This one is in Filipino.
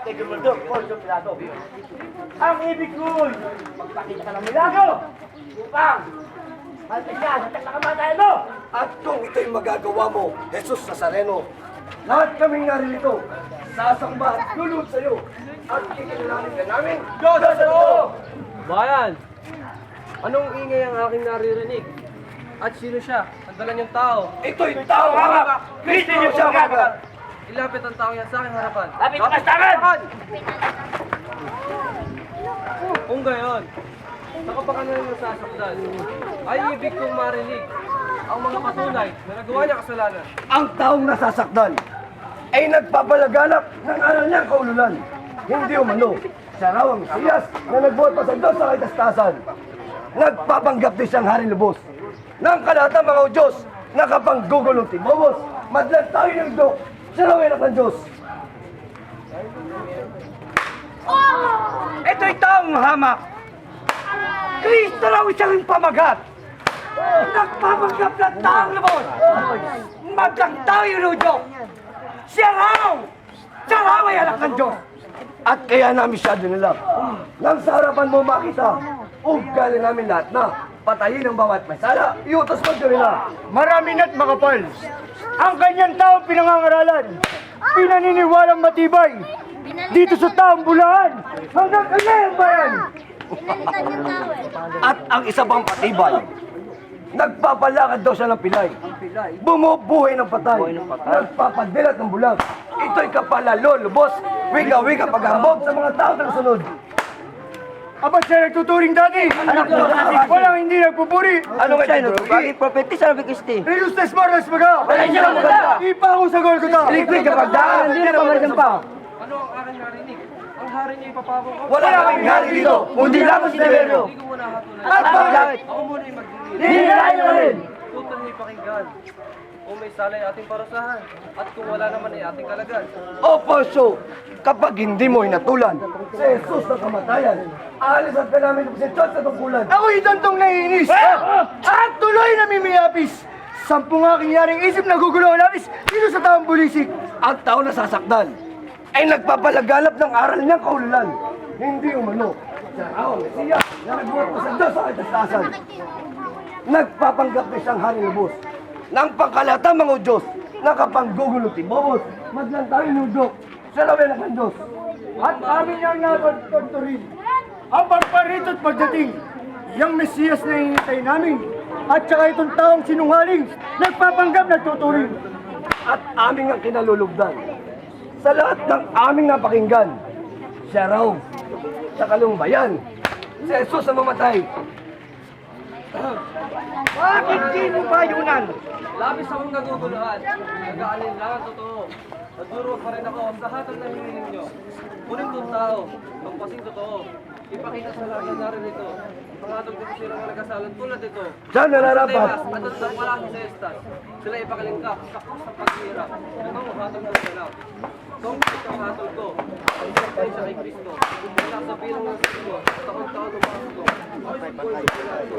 kay Gobernador Poncio Pilato. Ang ibig ko'y magpakita ka ng milagro upang malpigyan at nakamatayan mo. At kung ito'y magagawa mo, Jesus Nazareno, lahat kaming narilito, sasamba at lulod sa iyo, at kikilalanin ka namin, Diyos sa totoo! Bayan, anong ingay ang aking naririnig? At sino siya? Ang dala niyang tao. Ito'y tao hamak! Kristo niyo siya magagat! Ilapit ang tao yan sa aking harapan. Lapit ka sa akin! Kung gayon, sa kapakanan ng sasakdan, ay ibig kong marinig ang mga patunay na nagawa niya kasalanan. Ang taong nasasaktan ay nagpapalaganap ng aral niyang kaululan. Hindi umano, siya raw ang Mesiyas na nagbuhat pa sa Diyos sa kaitastasan. Nagpapanggap din siyang hari lubos ng kalatang mga Diyos na kapanggugulong tibobos. Madlan tayo ng dok, siya raw ay anak ng Diyos. Ito'y taong hamak. Kristo raw siyang pamagat. Nagpapanggap ng taong lubos. Madlan tayo ng dok, siya raw ay anak ng Diyos. At kaya namin siya dinala. Nang sa harapan mo makita, ugali namin lahat na patayin ang bawat may sala, iutos mo nila. Marami na't makapal. Ang kanyang taong pinangangaralan, pinaniniwalang matibay. Dito sa taong bulahan, hanggang kanyang bayan. Pinalitan yung tao eh. At ang isa pang patibay, nagpapalakad daw siya ng pilay. Bumubuhay ng patay. Nagpapadilat ng bulag. Ito'y kapalalo, lubos, wika-wika paghambog sa mga tao na sunod. Aba siya nagtuturing dati. Walang hindi nagpupuri. Ano nga siya? Bakit Propetisa na Kristi. Relustes Maras Maga. Wala siya lang maganda. Ipa ako sa Golgota. Liquid kapag daan, hindi na pamalitan pa. Ano ang aking narinig? Ang hari niya ipapako ko. Wala kaming hari dito, kundi lamang si Tiberio. Hindi ko muna hatulan. At bakit? Ako muna yung magdinig. Hinilayo na rin. Tutal niyo pakinggan. Kung may sala ay ating parusahan. At kung wala naman ay ating kalagan. Opo, so, kapag hindi mo hinatulan, si Jesus na kamatayan, aalisan ka namin ng posisyon sa tungkulan. Ako'y tantong naiinis. At tuloy namimiyapis. Sampung aking yaring isip na gugulo ang lapis dito sa taong bulisik. Ang tao na sasaktan ay nagpapalaganap ng aral niyang kaululan. Hindi umano. Siya raw ang Mesiyas na nagbuhat pa sa Diyos sa kaitastasan. Nagpapanggap na siyang hari lubos ng pangkalata mga Diyos na kapanggugulong tibobos. Madlan tayo nudok. Siya raw ay anak ng Diyos. At amin niyang napagtunturin ang pagparito at pagdating. Yang Mesiyas na hinihintay namin. At saka itong taong sinungaling, nagpapanggap na tuturing. At aming ang kinalulugdan. Sa lahat ng aming napakinggan, siya raw sa kalungbayan, si Jesus na mamatay. Bakit di mo ba yunan? Labis akong naguguluhan. Nag-aalin lang ang totoo. Nagduro pa rin ako sa hatol na hiniling nyo. Kunin kong tao, magpasing totoo. Ipakita sa lahat ng naririto. Ang hatol ko sila mga nagkasalan tulad ito. Diyan nararapat. At ang wala si Estas. Sila ipakalingkap sa paghirap. Ito ang hatol ng ganap. Kung ito ang hatol ko, ang sakay siya kay Kristo. Wala sa bilang ng Kristo, taon-taon ng mga